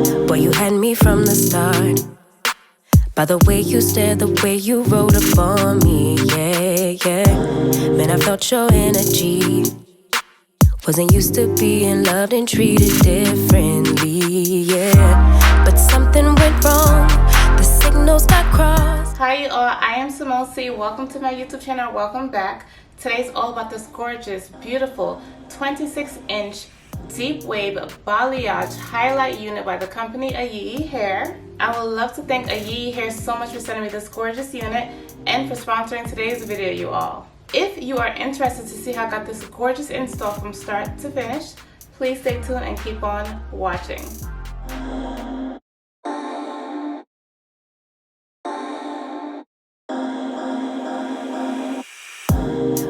Boy, you had me from the start. By the way you stared, the way you wrote up on me, yeah, yeah. Man, I felt your energy. Wasn't used to being loved and treated differently, yeah. But something went wrong, the signals got crossed. Hi you all, I am iamSimoneC. Welcome to my YouTube channel, welcome back. Today's all about this gorgeous, beautiful 26-inch deep wave balayage highlight unit by the company Ayiyi Hair. I would love to thank Ayiyi Hair so much for sending me this gorgeous unit and for sponsoring today's video, you all. If you are interested to see how I got this gorgeous install from start to finish, please stay tuned and keep on watching.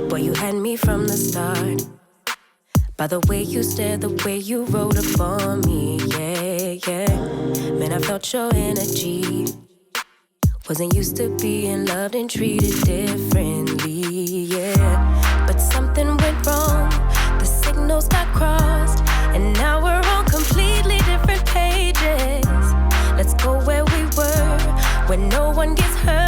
Boy, you had me from the start. By the way you stared, the way you wrote up on me, yeah, yeah. Man, I felt your energy. Wasn't used to being loved and treated differently, yeah. But something went wrong, the signals got crossed, and now we're on completely different pages. Let's go where we were, where no one gets hurt.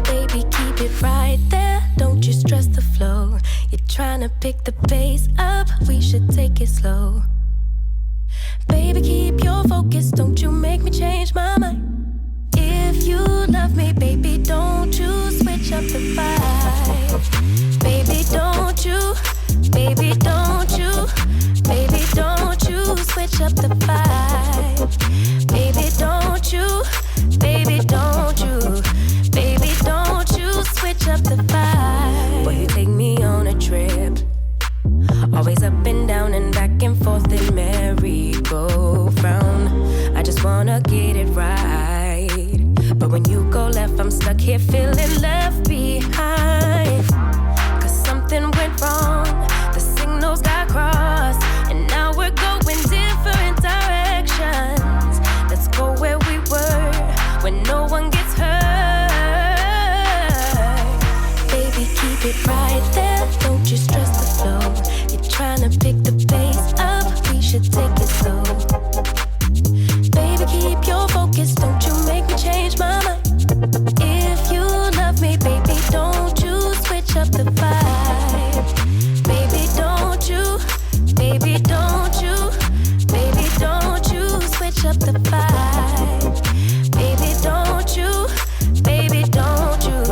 Baby, keep it right there, don't you stress the flow. You're trying to pick the pace up, we should take it slow. Baby, keep your focus, don't you make me change my mind. If you love me, baby, don't you switch up the vibe. Baby, don't you, baby, don't you, baby, don't you switch up the vibe. Baby, don't you, baby, don't you, baby, don't you switch up the vibe. Boy, you take me on a trip. Always up and down and back and forth in merry-go-round. I just wanna get it right. But when you go left, I'm stuck here feeling left behind. Cause something went wrong, the signals got crossed, and now we're going different directions. Let's go where we were, when no one gets hurt. Baby, keep it right there, don't you stress the flow. Trying to pick the pace up, we should take it slow. Baby, keep your focus, don't you make me change my mind. If you love me, baby, don't you switch up the vibe. Baby, don't you, baby, don't you, baby, don't you switch up the vibe. Baby, don't you, baby, don't you,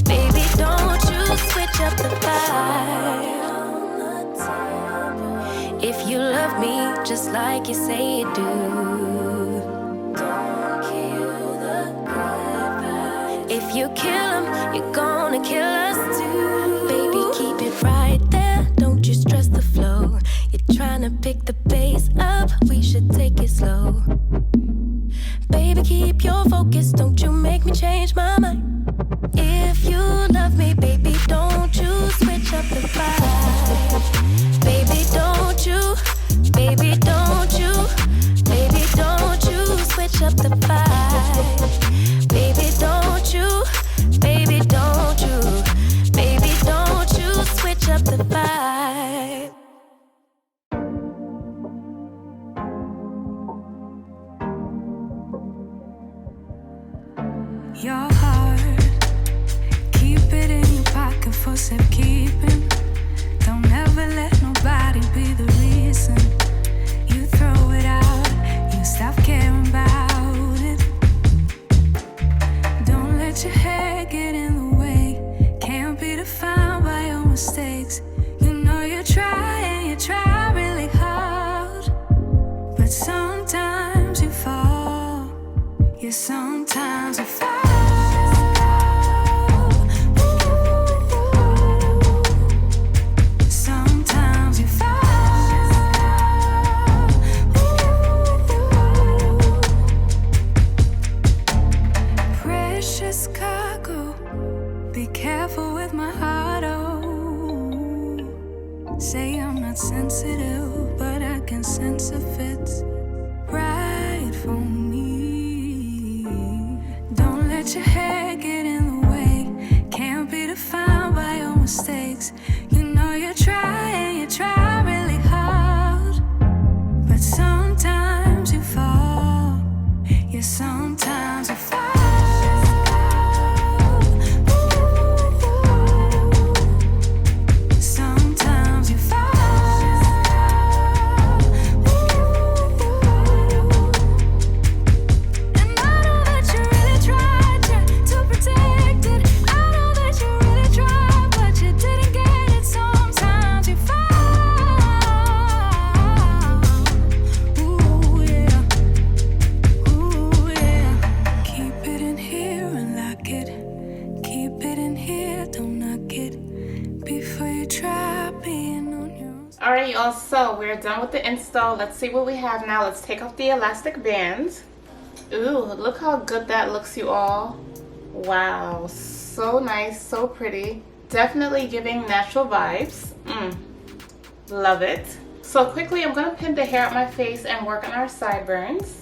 baby, don't you switch up the vibe. If you love me just like you say you do, don't kill the good vibes. If you kill them, you're gonna kill us too. Baby, keep it right there, don't you stress the flow. You're trying to pick the pace up, we should take it slow. Baby, keep your focus, don't you make me change my mind. If you love me, baby, don't you switch up the vibe. Baby, don't you, baby, don't you, baby, don't you switch up the vibe. Baby, don't you, baby, don't you, baby, don't you switch up the vibe. Your heart, keep it in your pocket for safekeeping. Don't ever let nobody be the reason you throw it out, you stop caring about it. Don't let your hair get in the way, can't be defined by your mistakes. You know you try and you try really hard, but sometimes you fall, yeah, sometimes you fall. Say I'm not sensitive, but I can sense if it's right for me. Don't let your hair get in the way, can't be defined by your mistakes. You know you try and you try really hard, but keep it in here, don't knock it before you try being on your own. Alright y'all, so we're done with the install. Let's see what we have now. Let's take off the elastic bands. Ooh, look how good that looks, you all. Wow, so nice, so pretty. Definitely giving natural vibes. Love it. So quickly, I'm gonna pin the hair out my face and work on our sideburns.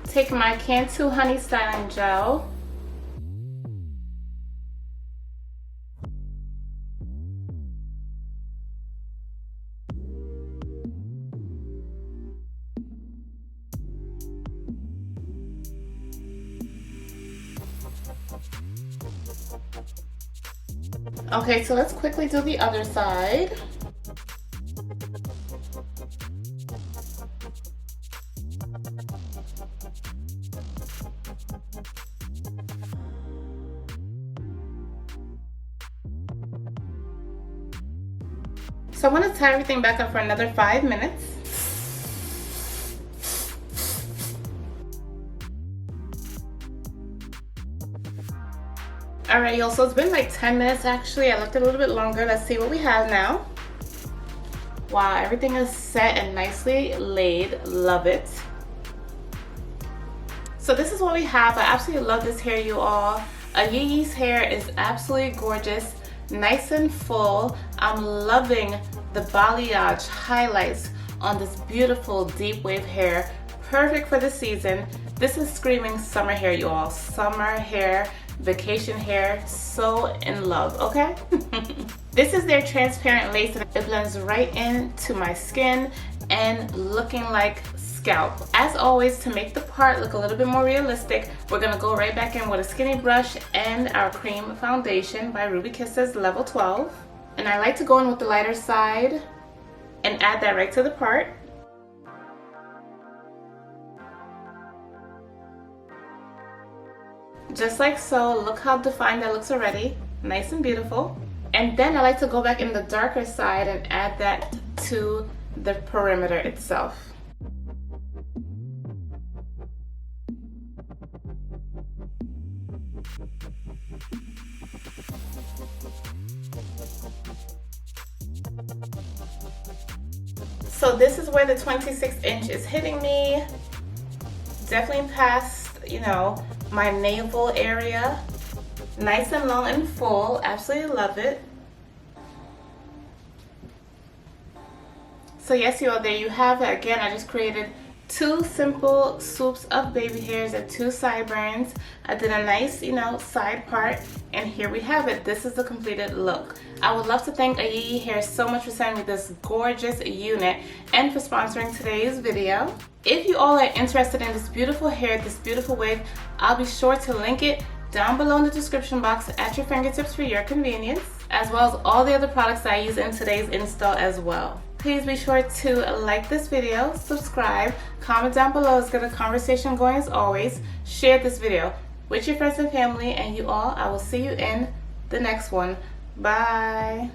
Take my Cantu Honey Styling Gel. Okay, so let's quickly do the other side. So I want to tie everything back up for another 5 minutes. Alright y'all, so it's been like 10 minutes actually. I left it a little bit longer. Let's see what we have now. Wow, everything is set and nicely laid. Love it. So this is what we have. I absolutely love this hair, you all. Ayiyi's hair is absolutely gorgeous. Nice and full. I'm loving the balayage highlights on this beautiful deep wave hair. Perfect for the season. This is screaming summer hair, you all. Summer hair, vacation hair. So in love, okay? This is their transparent lace and it blends right into my skin and looking like scalp. As always, to make the part look a little bit more realistic, we're gonna go right back in with a skinny brush and our cream foundation by Ruby Kisses Level 12. And I like to go in with the lighter side and add that right to the part. Just like so. Look how defined that looks already. Nice and beautiful. And then I like to go back in the darker side and add that to the perimeter itself. So this is where the 26 inch is hitting me. Definitely past, you know, my navel area. Nice and long and full. Absolutely love it. So yes, you all, there you have it. Again, I just created 2 simple swoops of baby hairs and 2 sideburns. I did a nice, you know, side part, and here we have it. This is the completed look. I would love to thank Ayiyi Hair so much for sending me this gorgeous unit and for sponsoring today's video. If you all are interested in this beautiful hair, this beautiful wig, I'll be sure to link it down below in the description box at your fingertips for your convenience, as well as all the other products that I use in today's install as well. Please be sure to like this video, subscribe, comment down below. Let's get a conversation going as always. Share this video with your friends and family, and you all, I will see you in the next one. Bye.